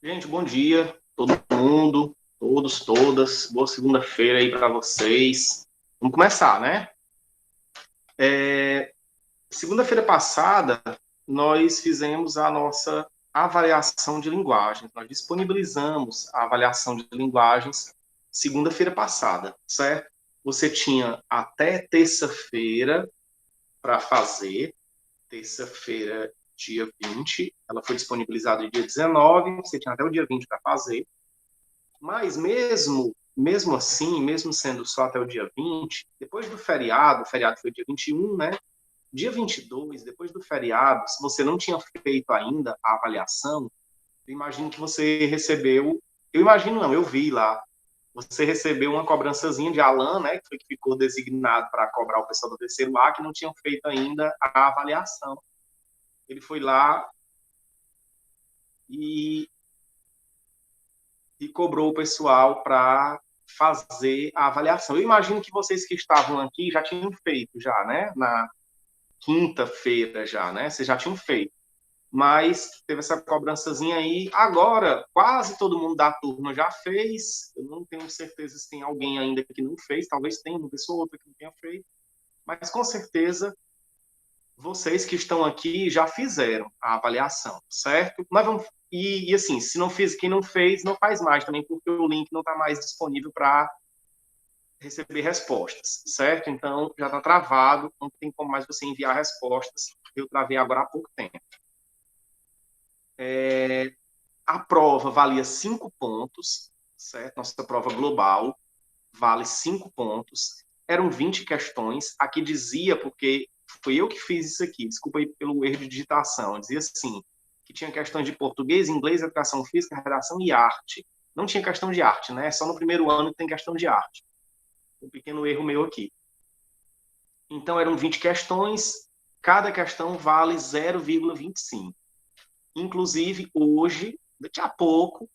Gente, bom dia, todo mundo, todos, todas. Boa segunda-feira aí para vocês. Vamos começar, né? Segunda-feira passada, nós fizemos a nossa avaliação de linguagens. Nós disponibilizamos a avaliação de linguagens segunda-feira passada, certo? Você tinha até terça-feira para fazer, terça-feira, dia 20. Ela foi disponibilizada no dia 19, você tinha até o dia 20 para fazer. Mas mesmo assim, mesmo sendo só até o dia 20, depois do feriado, o feriado foi dia 21, né? Dia 22, depois do feriado, se você não tinha feito ainda a avaliação, eu imagino que você recebeu, eu imagino não, eu vi lá, você recebeu uma cobrançazinha de Alan, né, que foi que ficou designado para cobrar o pessoal do terceiro A, que não tinham feito ainda a avaliação. Ele foi lá e cobrou o pessoal para fazer a avaliação. Eu imagino que vocês que estavam aqui já tinham feito já, né? Na quinta-feira já, né? Vocês já tinham feito. Mas teve essa cobrançazinha aí. Agora, quase todo mundo da turma já fez. Eu não tenho certeza se tem alguém ainda que não fez. Talvez tenha uma pessoa ou outra que não tenha feito. Mas com certeza vocês que estão aqui já fizeram a avaliação, certo? Nós vamos assim, se não fiz, quem não fez, não faz mais também, porque o link não está mais disponível para receber respostas, certo? Então já está travado, não tem como mais você enviar respostas. Eu travei agora há pouco tempo. A prova valia 5 pontos, certo? Nossa prova global vale 5 pontos. Eram 20 questões. Aqui dizia, porque foi eu que fiz isso aqui, desculpa aí pelo erro de digitação, dizia assim, que tinha questões de português, inglês, educação física, redação e arte. Não tinha questão de arte, né? Só no primeiro ano que tem questão de arte. Um pequeno erro meu aqui. Então, eram 20 questões, cada questão vale 0,25. Inclusive, hoje, daqui a pouco,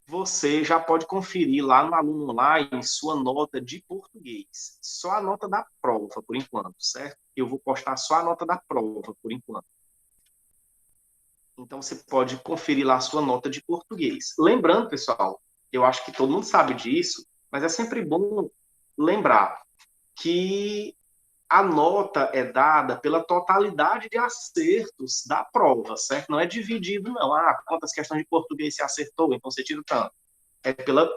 você já pode conferir lá no Aluno Online sua nota de português. Só a nota da prova, por enquanto, certo? Eu vou postar só a nota da prova, por enquanto. Então, você pode conferir lá a sua nota de português. Lembrando, pessoal, eu acho que todo mundo sabe disso, mas é sempre bom lembrar que a nota é dada pela totalidade de acertos da prova, certo? Não é dividido, não. Ah, quantas questões de português você acertou, então você tira tanto. É pela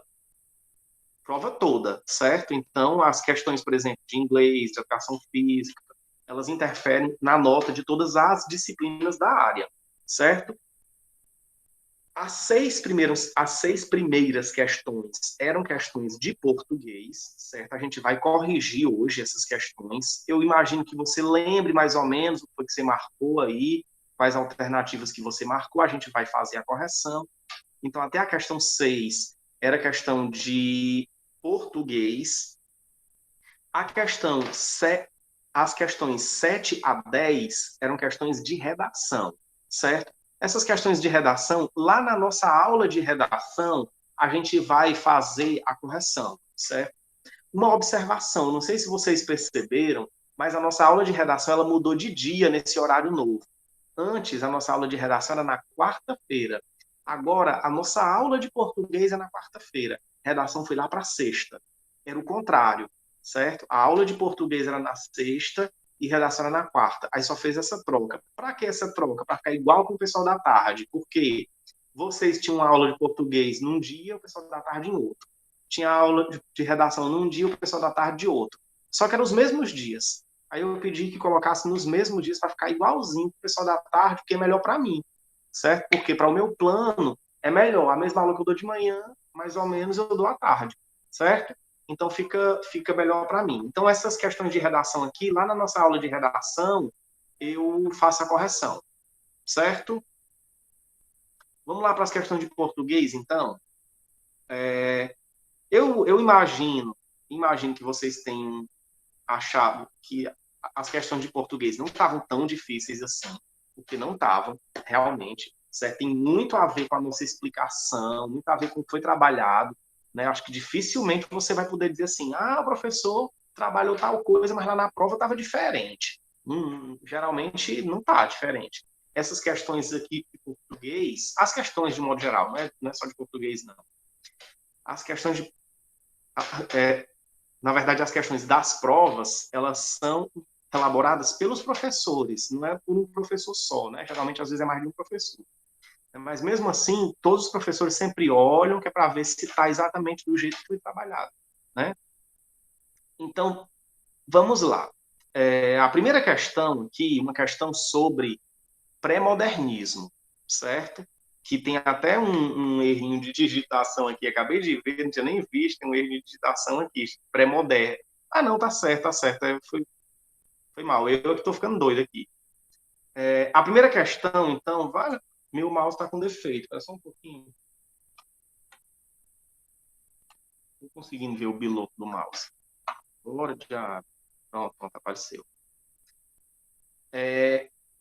prova toda, certo? Então, as questões, por exemplo, de inglês, de educação física, elas interferem na nota de todas as disciplinas da área, certo? As seis primeiras questões eram questões de português, certo? A gente vai corrigir hoje essas questões. Eu imagino que você lembre mais ou menos o que foi que você marcou aí, quais alternativas que você marcou, a gente vai fazer a correção. Então, até a questão 6 era questão de português. A questão as questões 7 a 10 eram questões de redação, certo? Essas questões de redação, lá na nossa aula de redação, a gente vai fazer a correção, certo? Uma observação, não sei se vocês perceberam, mas a nossa aula de redação ela mudou de dia nesse horário novo. Antes, a nossa aula de redação era na quarta-feira. Agora, a nossa aula de português é na quarta-feira. Redação foi lá para sexta. Era o contrário, certo? A aula de português era na sexta e redação era na quarta. Aí só fez essa troca. Para que essa troca? Para ficar igual com o pessoal da tarde. Porque vocês tinham uma aula de português num dia, o pessoal da tarde em outro. Tinha aula de redação num dia, o pessoal da tarde de outro. Só que eram os mesmos dias. Aí eu pedi que colocasse nos mesmos dias para ficar igualzinho com o pessoal da tarde, porque é melhor para mim, certo? Porque para o meu plano é melhor. A mesma aula que eu dou de manhã, mais ou menos eu dou à tarde, certo? Então fica melhor para mim. Então essas questões de redação aqui, lá na nossa aula de redação, eu faço a correção, certo? Vamos lá para as questões de português, então. Eu imagino que vocês tenham achado que as questões de português não estavam tão difíceis assim, porque não estavam, realmente, certo? Tem muito a ver com a nossa explicação, muito a ver com o que foi trabalhado, né? Acho que dificilmente você vai poder dizer assim, ah, o professor trabalhou tal coisa, mas lá na prova estava diferente. Geralmente não está diferente. essas questões aqui de português, as questões de modo geral, não é só de português, não. As questões de... na verdade, as questões das provas, elas são elaboradas pelos professores, não é por um professor só, né? Geralmente, às vezes, é mais de um professor. Mas, mesmo assim, todos os professores sempre olham, que é para ver se está exatamente do jeito que foi trabalhado, né? Então, vamos lá. A primeira questão aqui, uma questão sobre pré-modernismo, certo? Que tem até um errinho de digitação aqui, acabei de ver, não tinha nem visto, tem um erro de digitação aqui, pré-moderno. Ah, não, tá certo, foi mal, eu que estou ficando doido aqui. A primeira questão, então, meu mouse está com defeito, espera só um pouquinho. Não estou conseguindo ver o biloto do mouse. Glória já. Pronto, apareceu.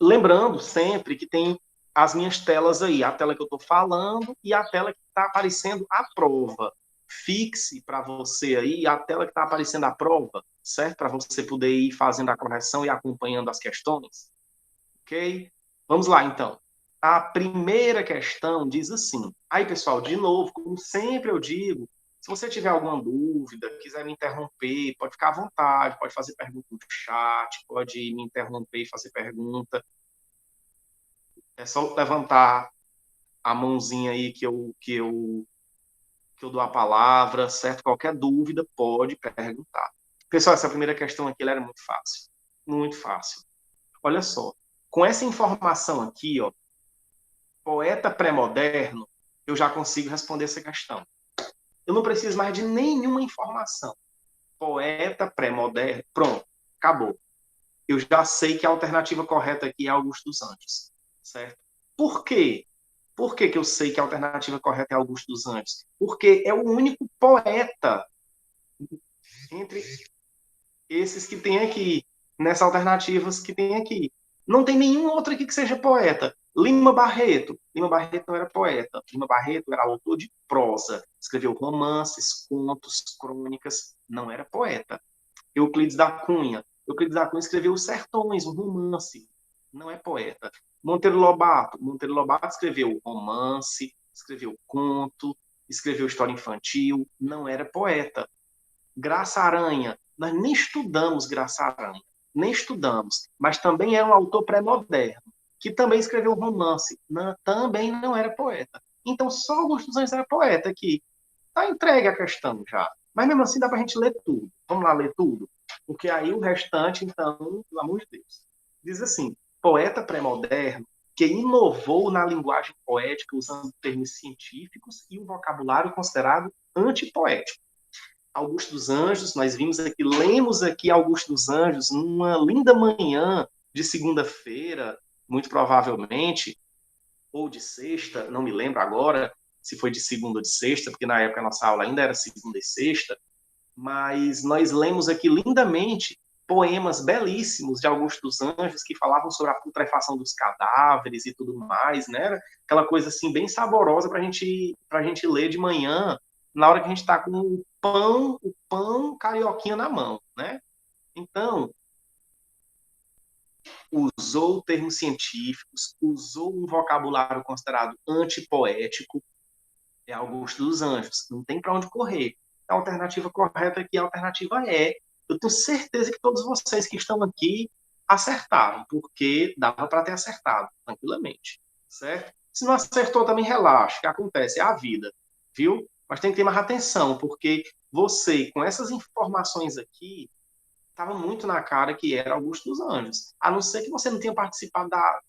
Lembrando sempre que tem as minhas telas aí, a tela que eu estou falando e a tela que está aparecendo a prova. Fixe para você aí a tela que está aparecendo a prova, certo? Para você poder ir fazendo a correção e acompanhando as questões. Ok? Vamos lá, então. A primeira questão diz assim. Aí, pessoal, de novo, como sempre eu digo, se você tiver alguma dúvida, quiser me interromper, pode ficar à vontade, pode fazer pergunta no chat, pode me interromper e fazer pergunta. É só levantar a mãozinha aí que eu dou a palavra, certo? Qualquer dúvida, pode perguntar. Pessoal, essa primeira questão aqui ela era muito fácil. Muito fácil. Olha só. Com essa informação aqui, ó, poeta pré-moderno, eu já consigo responder essa questão. Eu não preciso mais de nenhuma informação. Poeta pré-moderno, pronto, acabou. Eu já sei que a alternativa correta aqui é Augusto dos Anjos, certo? Por quê? Por que eu sei que a alternativa correta é Augusto dos Anjos? Porque é o único poeta entre esses que tem aqui, nessas alternativas que tem aqui. Não tem nenhum outro aqui que seja poeta. Lima Barreto. Lima Barreto não era poeta. Lima Barreto era autor de prosa. Escreveu romances, contos, crônicas. Não era poeta. Euclides da Cunha. Euclides da Cunha escreveu Os Sertões, um romance. Não é poeta. Monteiro Lobato. Monteiro Lobato escreveu romance, escreveu conto, escreveu história infantil. Não era poeta. Graça Aranha. Nós nem estudamos Graça Aranha. Nem estudamos. Mas também é um autor pré-moderno, que também escreveu romance. Não, também não era poeta. Então, só Augusto dos Anjos era poeta aqui. Está entregue a questão já. Mas mesmo assim dá para a gente ler tudo. Vamos lá ler tudo? Porque aí o restante, então, pelo amor de Deus. Diz assim, poeta pré-moderno que inovou na linguagem poética usando termos científicos e um vocabulário considerado antipoético. Augusto dos Anjos, nós vimos aqui, lemos aqui Augusto dos Anjos numa linda manhã de segunda-feira, muito provavelmente, ou de sexta, não me lembro agora se foi de segunda ou de sexta, porque na época a nossa aula ainda era segunda e sexta, mas nós lemos aqui lindamente poemas belíssimos de Augusto dos Anjos que falavam sobre a putrefação dos cadáveres e tudo mais, né? Aquela coisa assim bem saborosa para a gente ler de manhã, na hora que a gente está com o pão carioquinha na mão, né? Então, usou termos científicos, usou um vocabulário considerado antipoético, é Augusto dos Anjos. Não tem para onde correr. A alternativa correta aqui, a alternativa é. Eu tenho certeza que todos vocês que estão aqui acertaram, porque dava para ter acertado tranquilamente, certo? Se não acertou, também relaxa, o que acontece? É a vida, viu? Mas tem que ter mais atenção, porque você, com essas informações aqui, estava muito na cara que era Augusto dos Anjos. A não ser que você não tenha participado da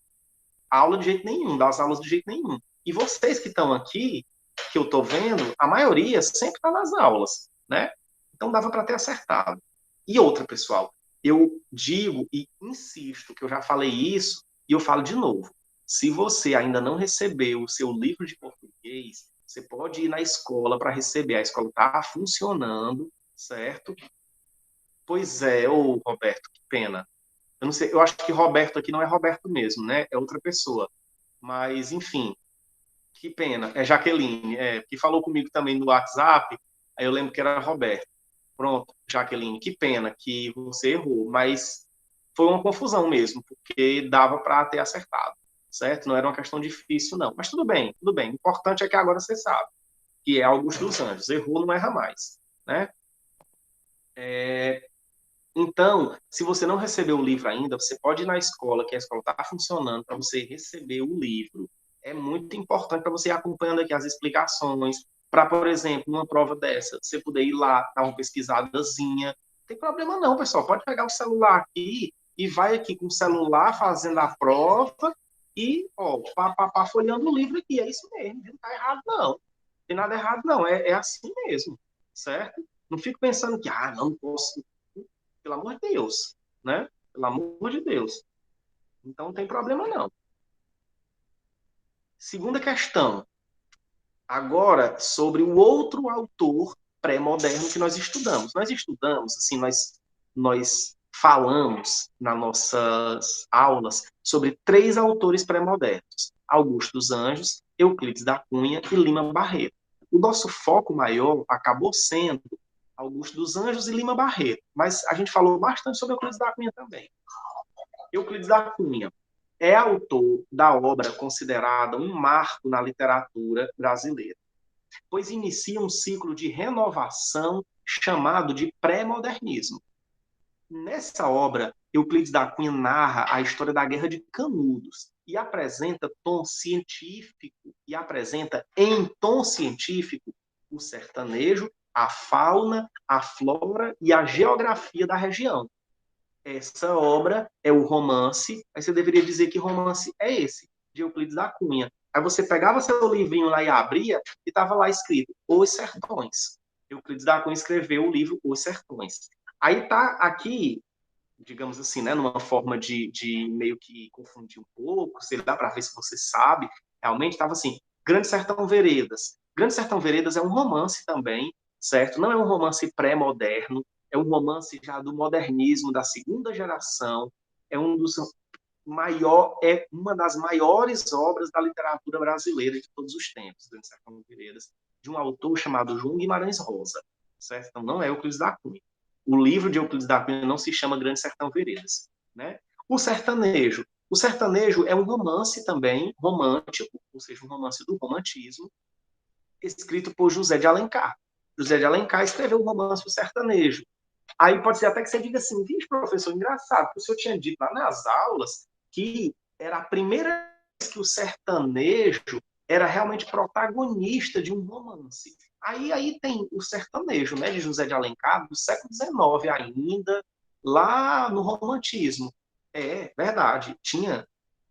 aula de jeito nenhum, das aulas de jeito nenhum. E vocês que estão aqui, que eu estou vendo, a maioria sempre está nas aulas, né? Então dava para ter acertado. E outra, pessoal, eu digo e insisto que eu já falei isso e eu falo de novo. Se você ainda não recebeu o seu livro de português, você pode ir na escola para receber. A escola está funcionando, certo? Pois é, ô Roberto, que pena. Eu não sei, eu acho que Roberto aqui não é Roberto mesmo, né? É outra pessoa. Mas, enfim, que pena. É Jaqueline, que falou comigo também no WhatsApp, aí eu lembro que era Roberto. Pronto, Jaqueline, que pena que você errou, mas foi uma confusão mesmo, porque dava para ter acertado. certo? Não era uma questão difícil, não. Mas tudo bem, tudo bem. O importante é que agora você sabe, que é Augusto dos Anjos. Errou, não erra mais, né? Então, se você não recebeu o livro ainda, você pode ir na escola, que a escola está funcionando, para você receber o livro. É muito importante para você ir acompanhando aqui as explicações, para, por exemplo, numa prova dessa, você poder ir lá, dar uma pesquisadazinha. Não tem problema não, pessoal. Pode pegar o celular aqui e vai aqui com o celular fazendo a prova e, ó, folheando o livro aqui. É isso mesmo, não está errado não. Não tem nada errado não, é assim mesmo, certo? Não fico pensando que, não posso, pelo amor de Deus, né? Pelo amor de Deus. Então não tem problema não. Segunda questão, agora sobre o outro autor pré-moderno que nós estudamos. Nós estudamos, assim, nós falamos nas nossas aulas sobre três autores pré-modernos: Augusto dos Anjos, Euclides da Cunha e Lima Barreto. O nosso foco maior acabou sendo Augusto dos Anjos e Lima Barreto, mas a gente falou bastante sobre Euclides da Cunha também. Euclides da Cunha é autor da obra considerada um marco na literatura brasileira, pois inicia um ciclo de renovação chamado de pré-modernismo. Nessa obra, Euclides da Cunha narra a história da Guerra de Canudos e apresenta em tom científico o sertanejo, a fauna, a flora e a geografia da região. Essa obra é o romance, aí você deveria dizer que romance é esse, de Euclides da Cunha. Aí você pegava seu livrinho lá e abria, e estava lá escrito Os Sertões. Euclides da Cunha escreveu o livro Os Sertões. Aí tá aqui, digamos assim, né, numa forma de meio que confundir um pouco, sei lá, para ver se você sabe, realmente estava assim, Grande Sertão Veredas. Grande Sertão Veredas é um romance também, certo? Não é um romance pré-moderno, é um romance já do modernismo da segunda geração, é é uma das maiores obras da literatura brasileira de todos os tempos, Grande Sertão Veredas, de um autor chamado João Guimarães Rosa, certo? Então não é Euclides da Cunha. O livro de Euclides da Cunha não se chama Grande Sertão Veredas, né? O sertanejo. O sertanejo é um romance também romântico, ou seja, um romance do romantismo, escrito por José de Alencar. José de Alencar escreveu o romance O Sertanejo. Aí pode ser até que você diga assim, vixe, professor, engraçado, porque o senhor tinha dito lá nas aulas que era a primeira vez que o sertanejo era realmente protagonista de um romance. Aí tem o sertanejo, né, de José de Alencar, do século XIX ainda, lá no romantismo. É verdade,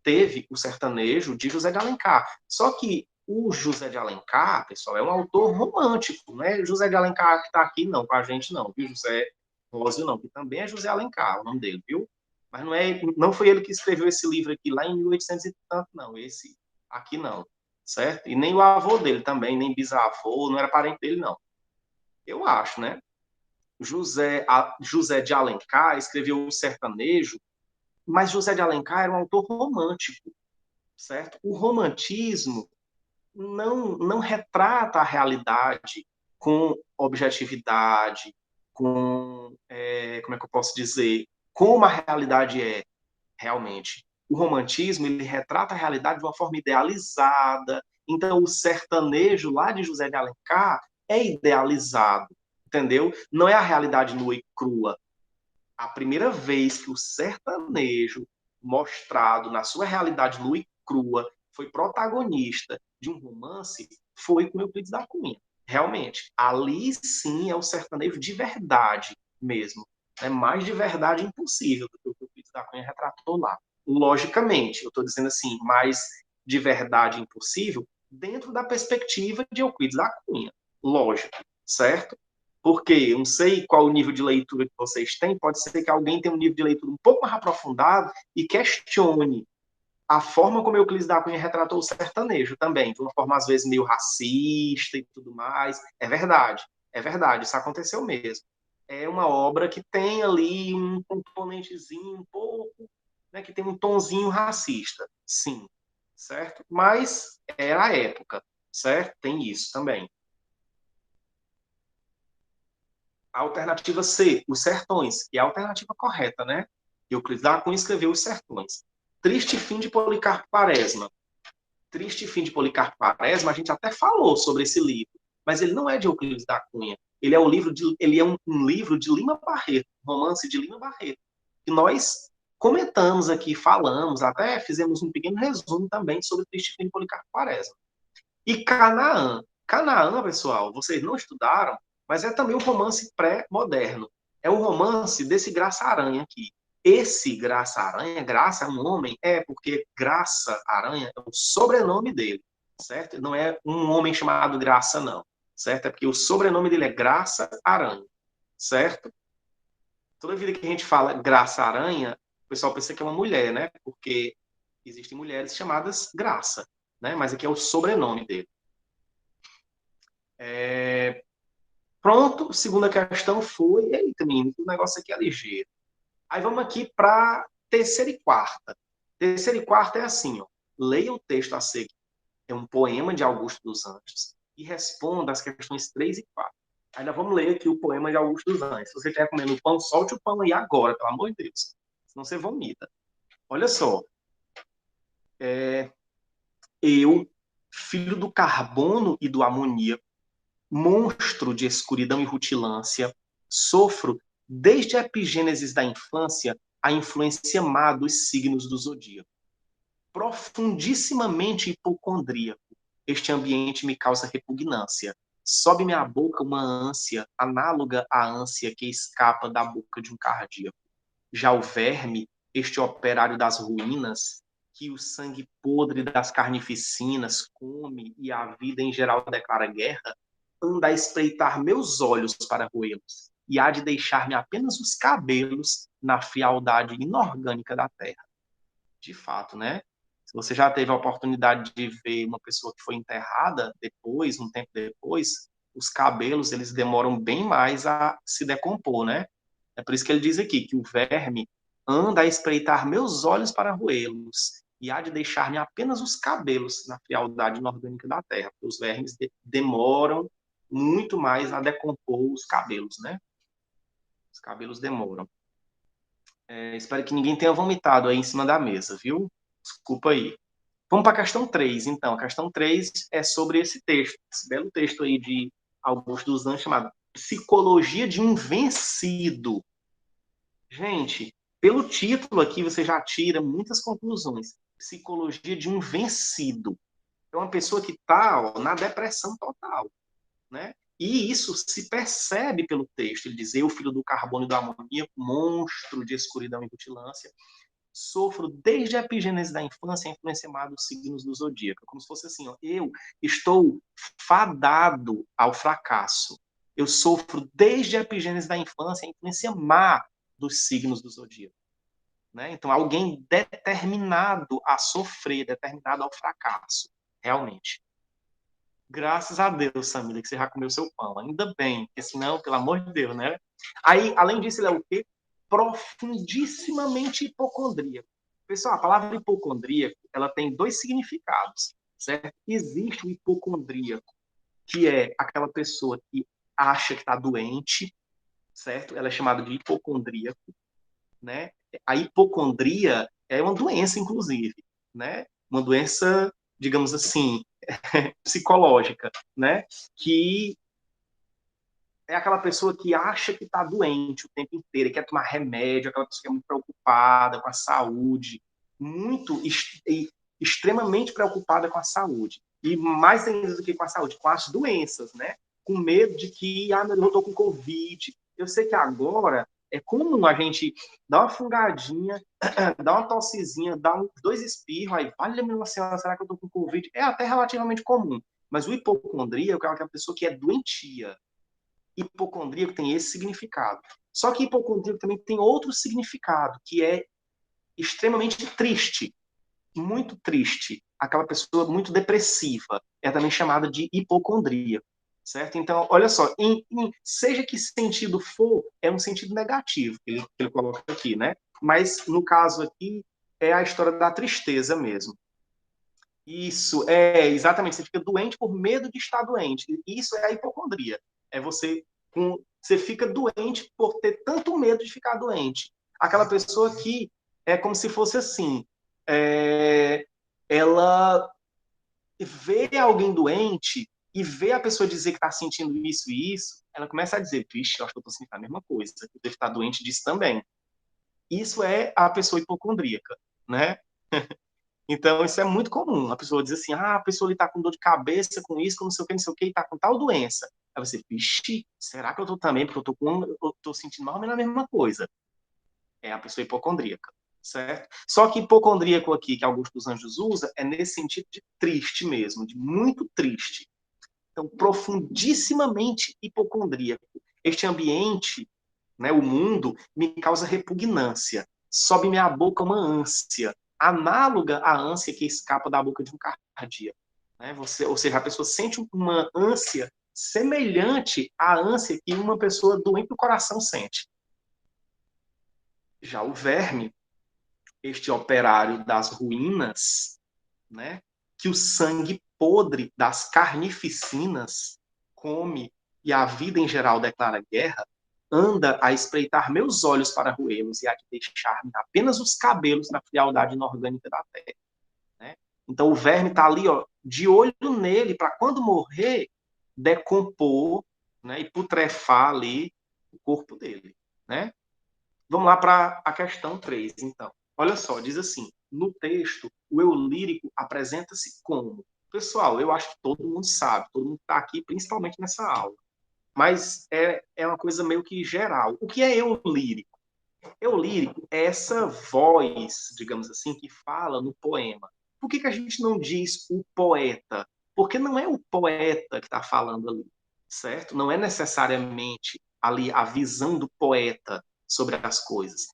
teve o sertanejo de José de Alencar. Só que o José de Alencar, pessoal, é um autor romântico, não é José de Alencar que está aqui, não, com a gente, não, viu? José Rósio, não, que também é José Alencar, o nome dele, viu? Mas não foi ele que escreveu esse livro aqui lá em 1800 e tanto, não, esse aqui não, certo? E nem o avô dele também, nem bisavô, não era parente dele, não. Eu acho, né? José de Alencar escreveu o sertanejo, mas José de Alencar era um autor romântico, certo? O romantismo não retrata a realidade com objetividade, como é que eu posso dizer, como a realidade é realmente. O romantismo, ele retrata a realidade de uma forma idealizada. Então, o sertanejo lá de José de Alencar é idealizado, entendeu? Não é a realidade nua e crua. A primeira vez que o sertanejo, mostrado na sua realidade nua e crua, foi protagonista de um romance, foi com Euclides da Cunha. Realmente, ali sim é o sertanejo de verdade mesmo. É mais de verdade impossível do que o Euclides da Cunha retratou lá. Logicamente, eu estou dizendo assim, mais de verdade impossível dentro da perspectiva de Euclides da Cunha. Lógico, certo? Porque eu não sei qual o nível de leitura que vocês têm, pode ser que alguém tenha um nível de leitura um pouco mais aprofundado e questione a forma como Euclides da Cunha retratou o sertanejo também, de uma forma às vezes meio racista e tudo mais. É verdade, isso aconteceu mesmo. É uma obra que tem ali um componentezinho um pouco, né, que tem um tonzinho racista, sim, certo? Mas era a época, certo? Tem isso também. A alternativa C, Os Sertões, que é a alternativa correta, né? Euclides da Cunha escreveu Os Sertões. Triste Fim de Policarpo Quaresma. Triste Fim de Policarpo Quaresma, a gente até falou sobre esse livro, mas ele não é de Euclides da Cunha. Ele é um livro de Lima Barreto, um romance de Lima Barreto, que nós comentamos aqui, falamos, até fizemos um pequeno resumo também sobre Triste Fim de Policarpo Quaresma. E Canaã. Canaã, pessoal, vocês não estudaram, mas é também um romance pré-moderno. É um romance desse Graça Aranha aqui. Esse Graça Aranha, Graça é um homem, porque Graça Aranha é o sobrenome dele, certo? Não é um homem chamado Graça, não, certo? É porque o sobrenome dele é Graça Aranha, certo? Toda vida que a gente fala Graça Aranha, o pessoal pensa que é uma mulher, né? Porque existem mulheres chamadas Graça, né? Mas aqui é o sobrenome dele. Pronto, segunda questão foi. Eita, menino, o negócio aqui é ligeiro. Aí vamos aqui para terceira e quarta. Terceira e quarta é assim, ó. Leia o texto a seguir. É um poema de Augusto dos Anjos e responda as questões 3 e 4. Ainda vamos ler aqui o poema de Augusto dos Anjos. Se você estiver comendo pão, solte o pão aí agora, pelo amor de Deus. Senão você vomita. Olha só. Eu, filho do carbono e do amoníaco, monstro de escuridão e rutilância, sofro, desde a epigênese da infância, a influência má dos signos do zodíaco. Profundissimamente hipocondríaco, este ambiente me causa repugnância. Sobe-me à boca uma ânsia, análoga à ânsia que escapa da boca de um cardíaco. Já o verme, este operário das ruínas, que o sangue podre das carnificinas come e a vida em geral declara guerra, anda a espreitar meus olhos para roê-los, e há de deixar-me apenas os cabelos na frialdade inorgânica da terra. De fato, né? Se você já teve a oportunidade de ver uma pessoa que foi enterrada depois, um tempo depois, os cabelos, eles demoram bem mais a se decompor, né? É por isso que ele diz aqui que o verme anda a espreitar meus olhos para roê-los, e há de deixar-me apenas os cabelos na frialdade inorgânica da terra, porque os vermes demoram muito mais a decompor os cabelos, né? Os cabelos demoram. Espero que ninguém tenha vomitado aí em cima da mesa, viu? Desculpa aí. Vamos para a questão 3, então. A questão 3 é sobre esse texto, esse belo texto aí de Augusto dos Anjos, chamado Psicologia de um Vencido. Gente, pelo título aqui você já tira muitas conclusões. Psicologia de um vencido. É uma pessoa que está na depressão total, né? E isso se percebe pelo texto. Ele diz: eu, filho do carbono e do amoníaco, monstro de escuridão e rutilância, sofro desde a epigênese da infância a influência má dos signos do zodíaco. Como se fosse assim, ó, eu estou fadado ao fracasso. Eu sofro desde a epigênese da infância a influência má dos signos do zodíaco. Né? Então, alguém determinado a sofrer, determinado ao fracasso, realmente. Graças a Deus, Samila, que você já comeu seu pão. Ainda bem, porque senão, pelo amor de Deus, né? Aí, além disso, ele é o quê? Profundissimamente hipocondríaco. Pessoal, a palavra hipocondríaco, ela tem dois significados, certo? Existe o hipocondríaco, que é aquela pessoa que acha que está doente, certo? Ela é chamada de hipocondríaco, né? A hipocondria é uma doença, inclusive, né? Uma doença, digamos assim, psicológica, né? Que é aquela pessoa que acha que está doente o tempo inteiro, e quer tomar remédio, aquela pessoa que é muito preocupada com a saúde, muito extremamente preocupada com a saúde. E mais ainda do que com a saúde, com as doenças, né? Com medo de que, meu Deus, eu estou com Covid. Eu sei que agora é comum a gente dar uma fungadinha, dar uma tossezinha, dar dois espirros, aí, vale minha senhora, será que eu estou com Covid? É até relativamente comum. Mas o hipocondríaco é aquela pessoa que é doentia. Hipocondríaco tem esse significado. Só que hipocondríaco também tem outro significado, que é extremamente triste, muito triste. Aquela pessoa muito depressiva é também chamada de hipocondríaco, certo? Então, olha só, seja que sentido for, é um sentido negativo que ele coloca aqui, né? Mas, no caso aqui, é a história da tristeza mesmo. Isso, exatamente. Você fica doente por medo de estar doente. Isso é a hipocondria. É você fica doente por ter tanto medo de ficar doente. Aquela pessoa que é como se fosse assim, ela vê alguém doente e vê a pessoa dizer que está sentindo isso e isso, ela começa a dizer, vixe, eu acho que eu estou sentindo a mesma coisa, eu devo estar doente disso também. Isso é a pessoa hipocondríaca, né? Então, isso é muito comum. A pessoa diz assim, a pessoa ali está com dor de cabeça, com isso, com não sei o que, e está com tal doença. Aí você, vixe, será que eu estou também? Porque eu estou sentindo mais ou menos a mesma coisa. É a pessoa hipocondríaca, certo? Só que hipocondríaco aqui, que Augusto dos Anjos usa, é nesse sentido de triste mesmo, de muito triste. Então, profundissimamente hipocondríaco. Este ambiente, né, o mundo, me causa repugnância. Sobe minha boca uma ânsia, análoga à ânsia que escapa da boca de um cardíaco. Né? Ou seja, a pessoa sente uma ânsia semelhante à ânsia que uma pessoa doente do coração sente. Já o verme, este operário das ruínas, né, que o sangue podre das carnificinas come e a vida em geral declara guerra, anda a espreitar meus olhos para roê-los e a deixar-me apenas os cabelos na frialdade inorgânica da terra. Né? Então o verme está ali, ó, de olho nele, para quando morrer, decompor, né, e putrefar ali o corpo dele. Né? Vamos lá para a questão 3, então. Olha só, diz assim, no texto, o eu lírico apresenta-se como? Pessoal, eu acho que todo mundo sabe, todo mundo está aqui, principalmente nessa aula. Mas é uma coisa meio que geral. O que é eu lírico? Eu lírico é essa voz, digamos assim, que fala no poema. Por que a gente não diz o poeta? Porque não é o poeta que está falando ali, certo? Não é necessariamente ali a visão do poeta sobre as coisas.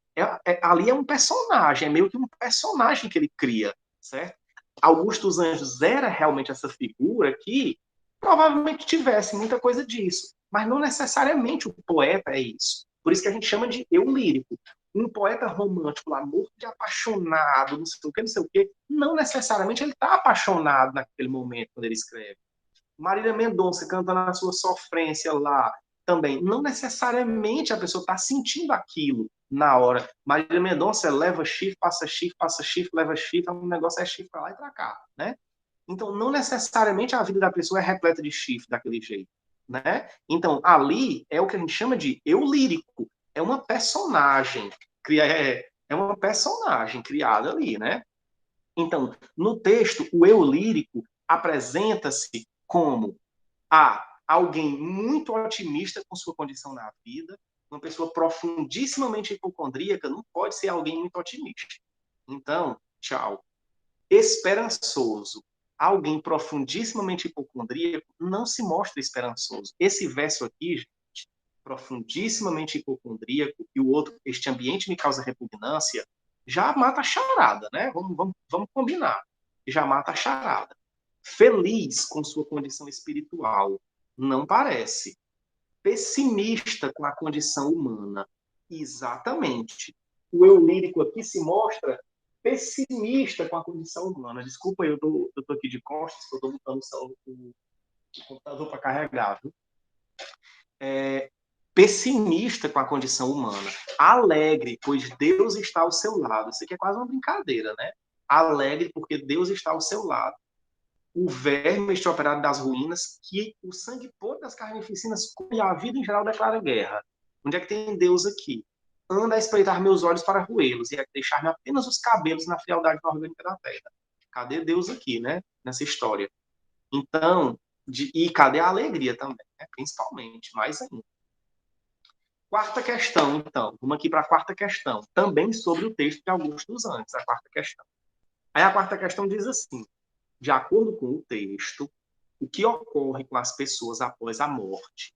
Ali é um personagem, é meio que um personagem que ele cria, certo? Augusto dos Anjos era realmente essa figura que provavelmente tivesse muita coisa disso, mas não necessariamente o poeta é isso. Por isso que a gente chama de eu lírico. Um poeta romântico, amor de apaixonado, não sei o quê, não necessariamente ele está apaixonado naquele momento quando ele escreve. Marília Mendonça cantando a sua sofrência lá também. Não necessariamente a pessoa está sentindo aquilo na hora. Marília Mendonça leva chifre, passa chifre, leva chifre, o negócio é chifre para lá e para cá, né? Então, não necessariamente a vida da pessoa é repleta de chifre daquele jeito, né? Então, ali é o que a gente chama de eu lírico. É uma personagem, é uma personagem criada ali, né? Então, no texto, o eu lírico apresenta-se como alguém muito otimista com sua condição na vida, uma pessoa profundissimamente hipocondríaca não pode ser alguém muito otimista. Então, tchau. Esperançoso. Alguém profundissimamente hipocondríaco não se mostra esperançoso. Esse verso aqui, gente, profundissimamente hipocondríaco, e o outro, este ambiente me causa repugnância, já mata a charada, né? Vamos combinar. Já mata a charada. Feliz com sua condição espiritual, não parece. Pessimista com a condição humana, exatamente. O eu lírico aqui se mostra pessimista com a condição humana. Desculpa, eu tô aqui de costas, eu estou botando o computador para carregar. Viu? Pessimista com a condição humana. Alegre, pois Deus está ao seu lado. Isso aqui é quase uma brincadeira, né? Alegre porque Deus está ao seu lado. O verme, este operário das ruínas, que o sangue podre das carnificinas come a vida em geral declara guerra. Onde é que tem Deus aqui? Anda a espreitar meus olhos para roê-los e a deixar-me apenas os cabelos na frialdade orgânica da terra. Cadê Deus aqui, né? Nessa história. Então, e cadê a alegria também, né? Principalmente, mais ainda. Quarta questão, então. Vamos aqui para a quarta questão. Também sobre o texto de Augusto dos Anjos, a quarta questão. Aí a quarta questão diz assim: de acordo com o texto, o que ocorre com as pessoas após a morte?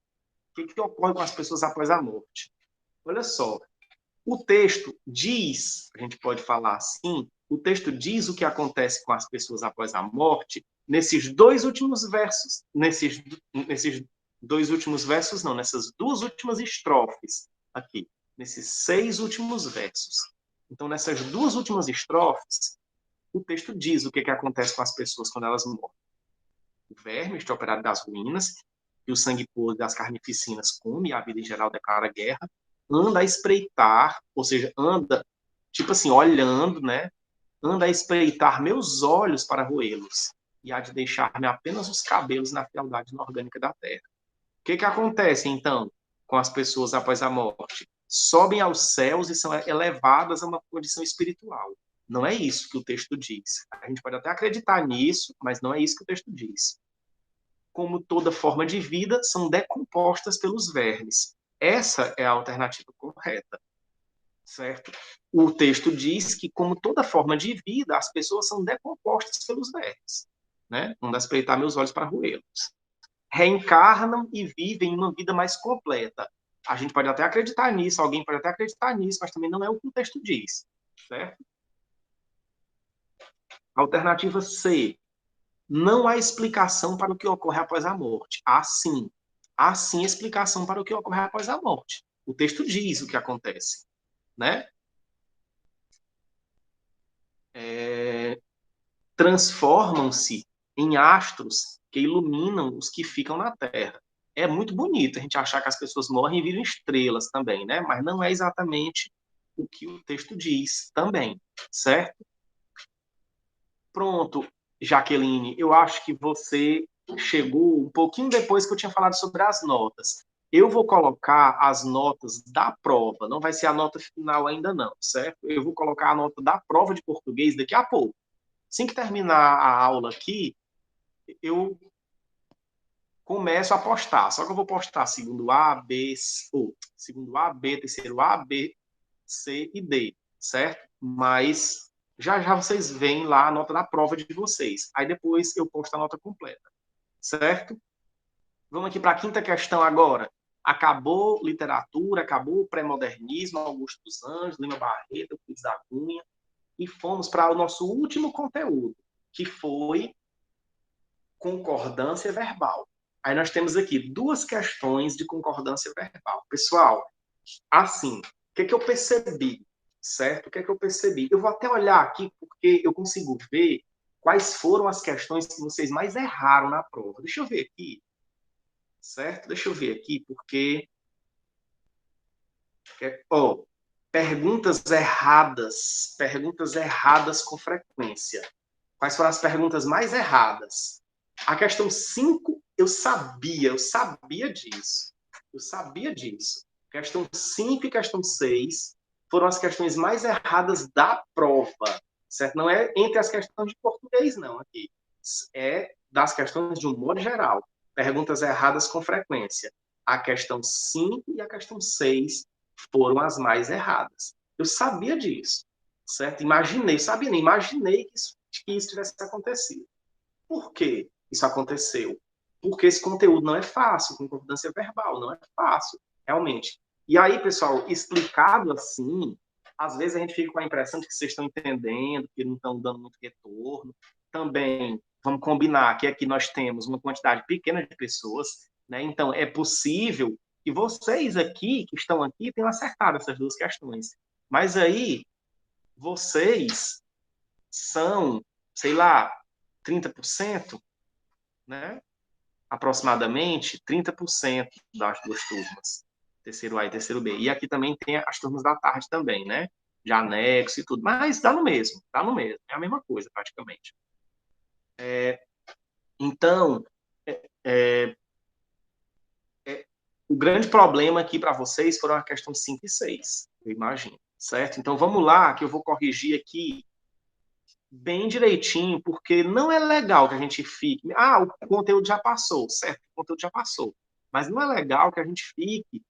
O que ocorre com as pessoas após a morte? Olha só, o texto diz, a gente pode falar assim, o texto diz o que acontece com as pessoas após a morte nesses dois últimos versos, nesses dois últimos versos, não, nessas duas últimas estrofes aqui, nesses 6 últimos versos. Então, nessas duas últimas estrofes, o texto diz o que acontece com as pessoas quando elas morrem. O verme, este operário das ruínas, e o sangue podre das carnificinas come, a vida em geral declara guerra, anda a espreitar, ou seja, anda, tipo assim, olhando, né, anda a espreitar meus olhos para roê-los, e há de deixar-me apenas os cabelos na fealdade inorgânica da terra. O que acontece, então, com as pessoas após a morte? Sobem aos céus e são elevadas a uma condição espiritual. Não é isso que o texto diz. A gente pode até acreditar nisso, mas não é isso que o texto diz. Como toda forma de vida, são decompostas pelos vermes. Essa é a alternativa correta, certo? O texto diz que, como toda forma de vida, as pessoas são decompostas pelos vermes, né? Não dá espreitar meus olhos para roê-los. Reencarnam e vivem uma vida mais completa. A gente pode até acreditar nisso, alguém pode até acreditar nisso, mas também não é o que o texto diz, certo? Alternativa C. Não há explicação para o que ocorre após a morte. Há sim explicação para o que ocorre após a morte. O texto diz o que acontece, né? Transformam-se em astros que iluminam os que ficam na Terra. É muito bonito a gente achar que as pessoas morrem e viram estrelas também, né? Mas não é exatamente o que o texto diz também, certo? Pronto, Jaqueline, eu acho que você chegou um pouquinho depois que eu tinha falado sobre as notas. Eu vou colocar as notas da prova, não vai ser a nota final ainda não, certo? Eu vou colocar a nota da prova de português daqui a pouco. Assim que terminar a aula aqui, eu começo a postar. Só que eu vou postar segundo A, B, segundo A, B, terceiro A, B, C e D, certo? Mas já vocês veem lá a nota da prova de vocês. Aí depois eu posto a nota completa, certo? Vamos aqui para a quinta questão agora. Acabou literatura, acabou o pré-modernismo, Augusto dos Anjos, Lima Barreto, Euclides da Cunha, e fomos para o nosso último conteúdo, que foi concordância verbal. Aí nós temos aqui duas questões de concordância verbal. Pessoal, assim, o que eu percebi, certo? O que eu percebi? Eu vou até olhar aqui porque eu consigo ver quais foram as questões que vocês mais erraram na prova. Deixa eu ver aqui, certo? Deixa eu ver aqui porque oh, perguntas erradas com frequência. Quais foram as perguntas mais erradas? A questão 5, eu sabia disso. Eu sabia disso. Questão 5 e questão 6 foram as questões mais erradas da prova, certo? Não é entre as questões de português, não, aqui. É das questões de um modo geral. Perguntas erradas com frequência. A questão 5 e a questão 6 foram as mais erradas. Eu sabia disso, certo? Imaginei que isso tivesse acontecido. Por que isso aconteceu? Porque esse conteúdo não é fácil, concordância verbal, não é fácil, realmente. E aí, pessoal, explicado assim, às vezes a gente fica com a impressão de que vocês estão entendendo, que não estão dando muito retorno. Também, vamos combinar que aqui nós temos uma quantidade pequena de pessoas, né? Então, é possível que vocês aqui, que estão aqui, tenham acertado essas duas questões. Mas aí, vocês são, sei lá, 30%, né? Aproximadamente 30% das duas turmas, terceiro A e terceiro B. E aqui também tem as turmas da tarde também, né? De anexo e tudo. Mas dá no mesmo, é a mesma coisa praticamente. Então, é, o grande problema aqui para vocês foram a questão 5 e 6, eu imagino, certo? Então vamos lá, que eu vou corrigir aqui bem direitinho, porque não é legal que a gente fique. Ah, o conteúdo já passou, certo? O conteúdo já passou. Mas não é legal que a gente fique,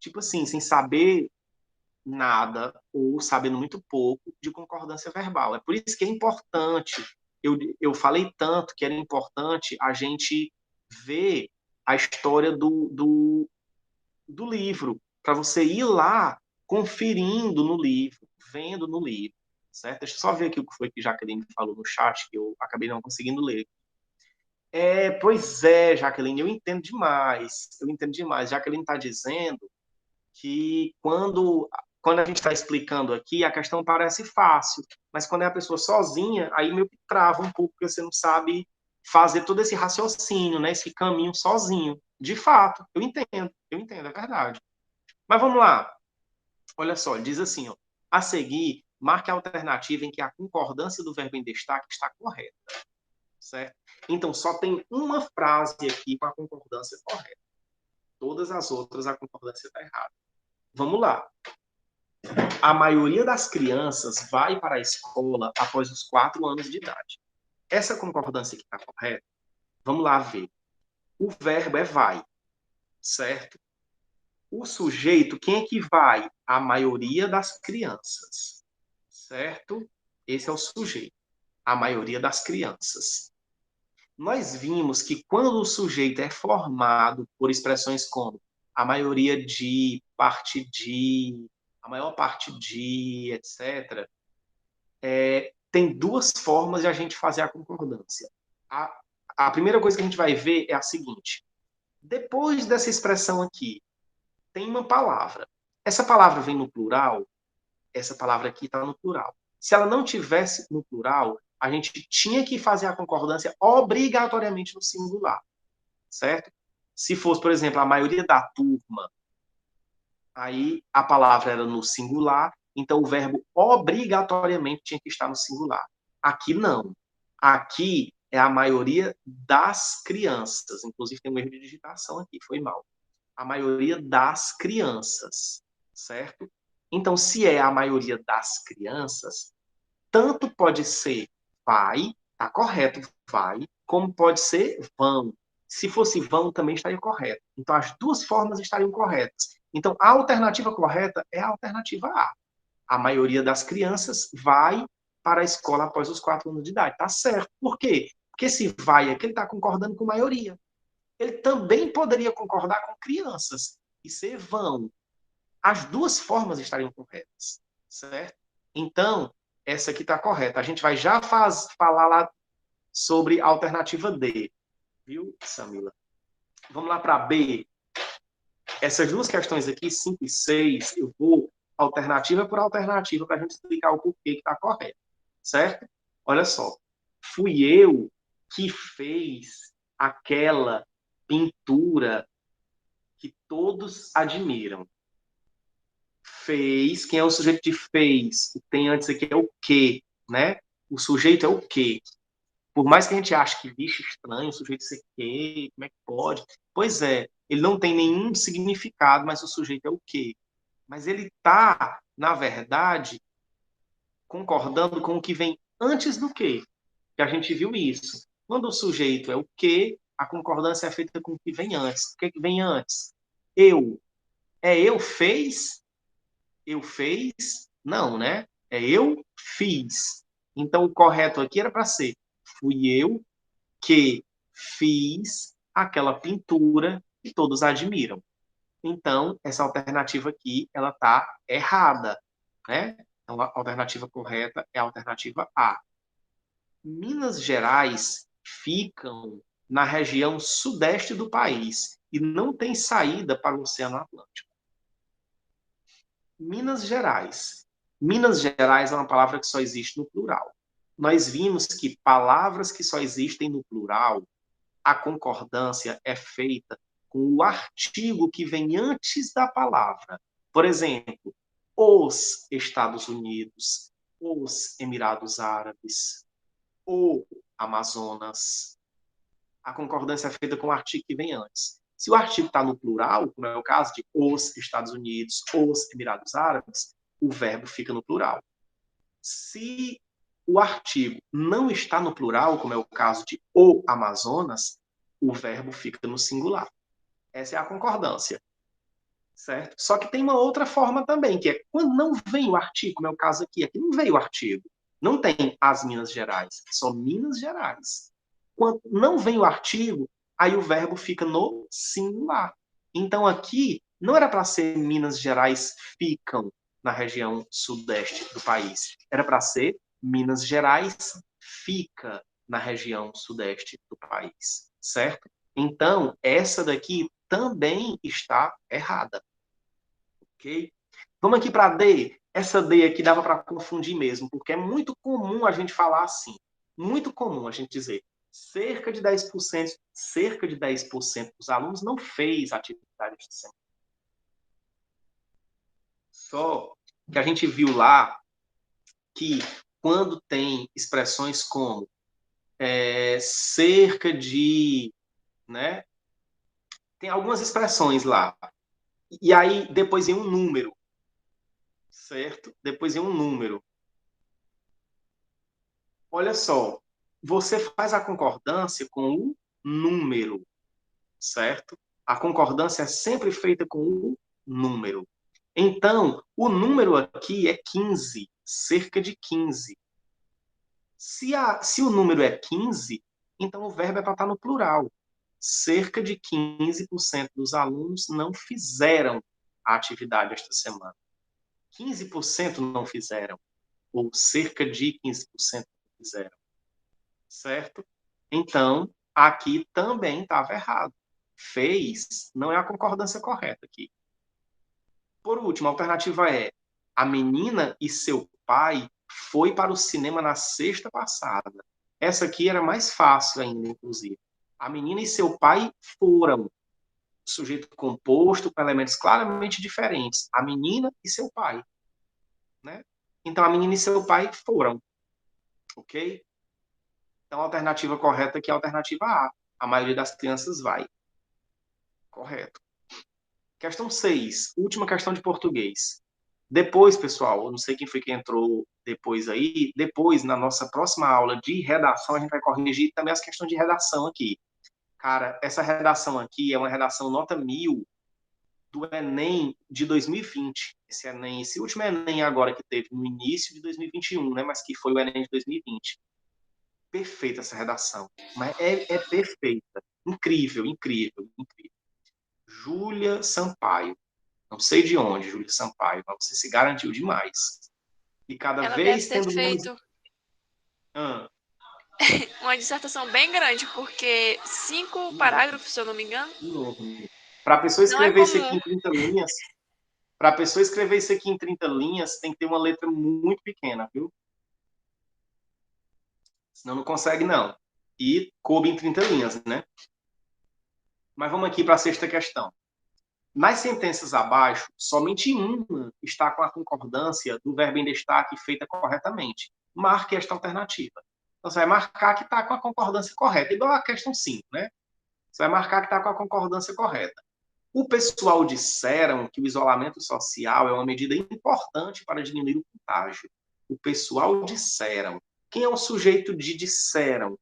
tipo assim, sem saber nada ou sabendo muito pouco de concordância verbal. É por isso que é importante. Eu falei tanto que era importante a gente ver a história do livro, para você ir lá conferindo no livro, vendo no livro, certo? Deixa eu só ver aqui o que foi que Jaqueline falou no chat, que eu acabei não conseguindo ler. Pois é, Jaqueline, eu entendo demais. Jaqueline está dizendo que quando a gente está explicando aqui, a questão parece fácil, mas quando é a pessoa sozinha, aí meio que trava um pouco, porque você não sabe fazer todo esse raciocínio, né, esse caminho sozinho. De fato, eu entendo, é verdade. Mas vamos lá. Olha só, ele diz assim, ó, a seguir, marque a alternativa em que a concordância do verbo em destaque está correta, certo? Então, só tem uma frase aqui com a concordância correta. Todas as outras, a concordância está errada. Vamos lá. A maioria das crianças vai para a escola após os 4 anos de idade. Essa concordância aqui está correta? Vamos lá ver. O verbo é vai, certo? O sujeito, quem é que vai? A maioria das crianças, certo? Esse é o sujeito, a maioria das crianças. Nós vimos que quando o sujeito é formado por expressões como a maioria de, parte de, a maior parte de, etc., tem duas formas de a gente fazer a concordância. A primeira coisa que a gente vai ver é a seguinte. Depois dessa expressão aqui, tem uma palavra. Essa palavra vem no plural, essa palavra aqui está no plural. Se ela não tivesse no plural, a gente tinha que fazer a concordância obrigatoriamente no singular, certo? Se fosse, por exemplo, a maioria da turma, aí a palavra era no singular, então o verbo obrigatoriamente tinha que estar no singular. Aqui não. Aqui é a maioria das crianças. Inclusive tem um erro de digitação aqui, foi mal. A maioria das crianças, certo? Então, se é a maioria das crianças, tanto pode ser vai, tá correto, vai, como pode ser vão. Se fosse vão, também estaria correto. Então, as duas formas estariam corretas. Então, a alternativa correta é a alternativa A. A maioria das crianças vai para a escola após os 4 anos de idade. Tá certo. Por quê? Porque se vai aqui, ele está concordando com a maioria. Ele também poderia concordar com crianças e ser vão. As duas formas estariam corretas, certo? Então, essa aqui está correta. A gente vai já falar lá sobre a alternativa D, viu, Samila? Vamos lá para B. Essas duas questões aqui, 5 e 6, eu vou alternativa por alternativa para a gente explicar o porquê que está correto, certo? Olha só. Fui eu que fez aquela pintura que todos admiram. Fez, quem é o sujeito de fez? O que tem antes aqui é o que, né? O sujeito é o que. Por mais que a gente ache que bicho estranho, o sujeito ser que, como é que pode? Pois é, ele não tem nenhum significado, mas o sujeito é o que. Mas ele está, na verdade, concordando com o que vem antes do que a gente viu isso. Quando o sujeito é o que, a concordância é feita com o que vem antes. O que vem antes? Eu. É eu fez? Eu fez? Não, né? É eu fiz. Então, o correto aqui era para ser fui eu que fiz aquela pintura que todos admiram. Então, essa alternativa aqui, ela está errada, né? Então, a alternativa correta é a alternativa A. Minas Gerais ficam na região sudeste do país e não tem saída para o Oceano Atlântico. Minas Gerais. Minas Gerais é uma palavra que só existe no plural. Nós vimos que palavras que só existem no plural, a concordância é feita com o artigo que vem antes da palavra. Por exemplo, os Estados Unidos, os Emirados Árabes, o Amazonas. A concordância é feita com o artigo que vem antes. Se o artigo está no plural, como é o caso de os Estados Unidos, os Emirados Árabes, o verbo fica no plural. Se o artigo não está no plural, como é o caso de o Amazonas, o verbo fica no singular. Essa é a concordância, certo? Só que tem uma outra forma também, que é quando não vem o artigo, como é o caso aqui. Aqui não veio o artigo. Não tem as Minas Gerais, só Minas Gerais. Quando não vem o artigo, aí o verbo fica no singular. Então aqui não era para ser Minas Gerais ficam na região sudeste do país. Era para ser Minas Gerais fica na região sudeste do país, certo? Então, essa daqui também está errada, ok? Vamos aqui para D. Essa D aqui dava para confundir mesmo, porque é muito comum a gente falar assim. Muito comum a gente dizer cerca de 10% dos alunos não fez atividade de semana. Só que a gente viu lá que quando tem expressões como cerca de, né? Tem algumas expressões lá. E aí depois vem um número, certo? Depois vem um número. Olha só, você faz a concordância com o número, certo? A concordância é sempre feita com o número. Então, o número aqui é 15, cerca de 15. Se o número é 15, então o verbo é para estar no plural. Cerca de 15% dos alunos não fizeram a atividade esta semana. 15% não fizeram, ou cerca de 15% não fizeram, certo? Então, aqui também estava errado. Fez não é a concordância correta aqui. Por último, a alternativa é: a menina e seu pai foi para o cinema na sexta passada. Essa aqui era mais fácil ainda, inclusive. A menina e seu pai foram. Sujeito composto com elementos claramente diferentes. A menina e seu pai, né? Então, a menina e seu pai foram, ok? Então, a alternativa correta aqui é a alternativa A. A maioria das crianças vai. Correto. Questão 6, última questão de português. Depois, pessoal, eu não sei quem foi que entrou depois aí, depois, na nossa próxima aula de redação, a gente vai corrigir também as questões de redação aqui. Cara, essa redação aqui é uma redação nota 1000 do Enem de 2020. Esse Enem, esse último Enem agora que teve no início de 2021, né, mas que foi o Enem de 2020. Perfeita essa redação, mas é perfeita. Incrível, incrível, incrível. Júlia Sampaio. Não sei de onde, Júlia Sampaio, mas você se garantiu demais. E cada Ela deve vez ter tendo menos. feito Ah, uma dissertação bem grande, porque 5 parágrafos, se eu não me engano, enorme. Para a pessoa não é escrever isso aqui comum. em 30 linhas, para a pessoa escrever isso aqui em 30 linhas, tem que ter uma letra muito pequena, viu? Senão não consegue, não. E coube em 30 linhas, né? Mas vamos aqui para a sexta questão. Nas sentenças abaixo, somente uma está com a concordância do verbo em destaque feita corretamente. Marque esta alternativa. Então, você vai marcar que está com a concordância correta, igual a questão 5, né? Você vai marcar que está com a concordância correta. O pessoal disseram que o isolamento social é uma medida importante para diminuir o contágio. O pessoal disseram. Quem é o sujeito de disseram?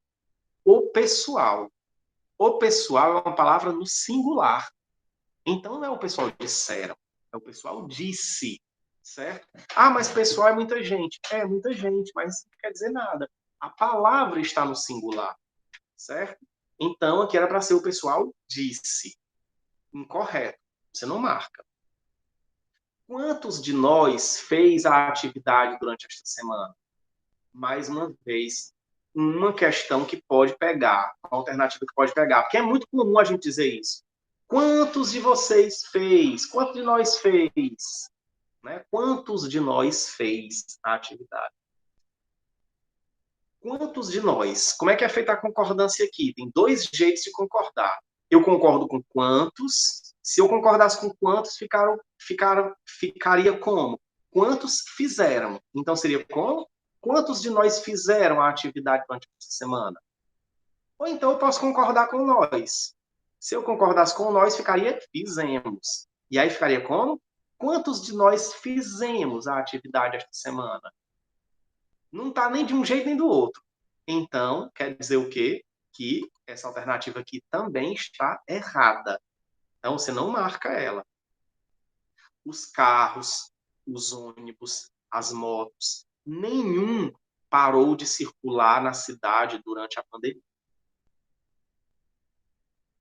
O pessoal. O pessoal é uma palavra no singular. Então não é o pessoal disseram, é o pessoal disse, certo? Ah, mas pessoal é muita gente. É muita gente, mas não quer dizer nada. A palavra está no singular, certo? Então aqui era para ser o pessoal disse. Incorreto. Você não marca. Quantos de nós fez a atividade durante esta semana? Mais uma vez, uma questão que pode pegar, uma alternativa que pode pegar, porque é muito comum a gente dizer isso. Quantos de vocês fez? Quantos de nós fez? Né? Quantos de nós fez a atividade? Quantos de nós? Como é que é feita a concordância aqui? Tem dois jeitos de concordar. Eu concordo com quantos. Se eu concordasse com quantos, ficaria como? Quantos fizeram? Então seria como? Quantos de nós fizeram a atividade durante essa semana? Ou então eu posso concordar com nós. Se eu concordasse com nós, ficaria fizemos. E aí ficaria como? Quantos de nós fizemos a atividade esta semana? Não está nem de um jeito nem do outro. Então, quer dizer o quê? Que essa alternativa aqui também está errada. Então, você não marca ela. Os carros, os ônibus, as motos, nenhum parou de circular na cidade durante a pandemia.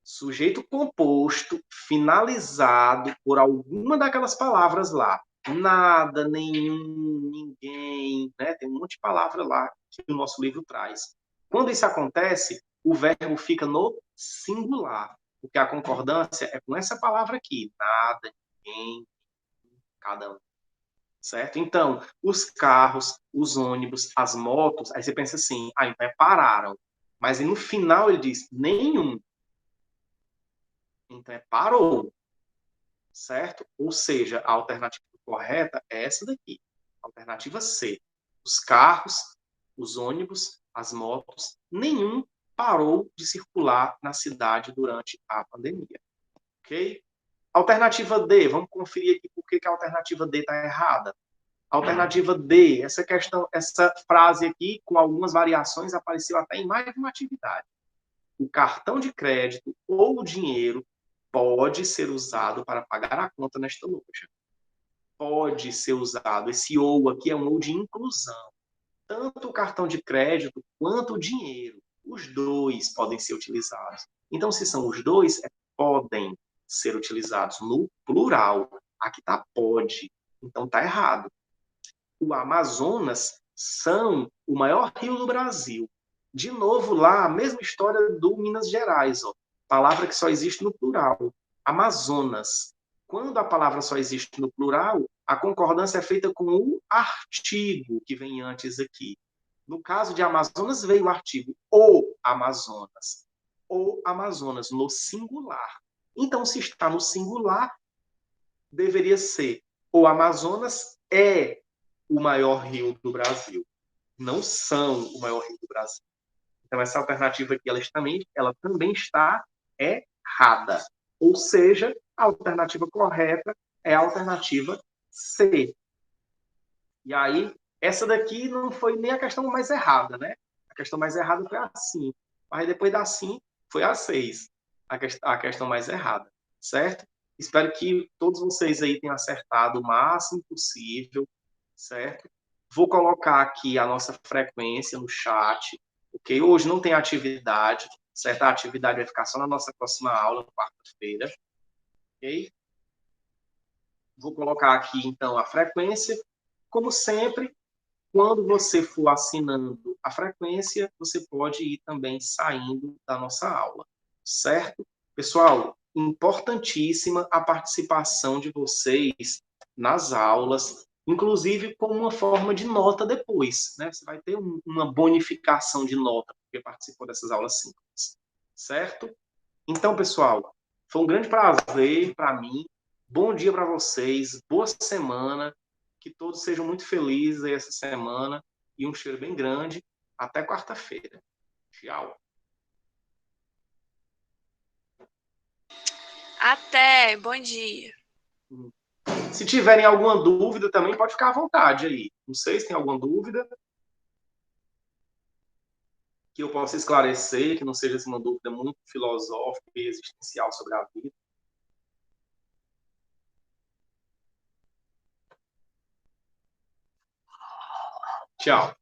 Sujeito composto, finalizado por alguma daquelas palavras lá. Nada, nenhum, ninguém, né? Tem um monte de palavra lá que o nosso livro traz. Quando isso acontece, o verbo fica no singular, porque a concordância é com essa palavra aqui. Nada, ninguém, cada um. Certo? Então, os carros, os ônibus, as motos, aí você pensa assim, então pararam. Mas no final ele diz, nenhum. Então, parou, certo? Ou seja, a alternativa correta é essa daqui, alternativa C. Os carros, os ônibus, as motos, nenhum parou de circular na cidade durante a pandemia. Ok? Alternativa D, vamos conferir aqui por que a alternativa D está errada. Alternativa D, essa questão, essa frase aqui, com algumas variações, apareceu até em mais de uma atividade. O cartão de crédito ou o dinheiro pode ser usado para pagar a conta nesta loja. Pode ser usado. Esse ou aqui é um ou de inclusão. Tanto o cartão de crédito quanto o dinheiro. Os dois podem ser utilizados. Então, se são os dois, podem ser utilizados no plural. Aqui está pode. Então, está errado. O Amazonas são o maior rio do Brasil. De novo, lá, a mesma história do Minas Gerais. Ó. Palavra que só existe no plural. Amazonas. Quando a palavra só existe no plural, a concordância é feita com o artigo que vem antes aqui. No caso de Amazonas, veio o artigo o Amazonas. O Amazonas, no singular. Então, se está no singular, deveria ser o Amazonas é o maior rio do Brasil. Não são o maior rio do Brasil. Então, essa alternativa aqui, ela também está errada. Ou seja, a alternativa correta é a alternativa C. E aí, essa daqui não foi nem a questão mais errada, né? A questão mais errada foi a 5. Mas depois da 5, foi a 6. A questão mais errada, certo? Espero que todos vocês aí tenham acertado o máximo possível, certo? Vou colocar aqui a nossa frequência no chat, ok? Hoje não tem atividade, certo? A atividade vai ficar só na nossa próxima aula, quarta-feira, ok? Vou colocar aqui, então, a frequência. Como sempre, quando você for assinando a frequência, você pode ir também saindo da nossa aula, certo? Pessoal, importantíssima a participação de vocês nas aulas, inclusive como uma forma de nota depois, né? Você vai ter uma bonificação de nota porque participou dessas aulas simples, certo? Então, pessoal, foi um grande prazer para mim. Bom dia para vocês, boa semana, que todos sejam muito felizes aí essa semana e um cheiro bem grande. Até quarta-feira. Tchau. Até, bom dia. Se tiverem alguma dúvida também, pode ficar à vontade aí. Não sei se tem alguma dúvida que eu possa esclarecer, que não seja assim, uma dúvida muito filosófica e existencial sobre a vida. Tchau.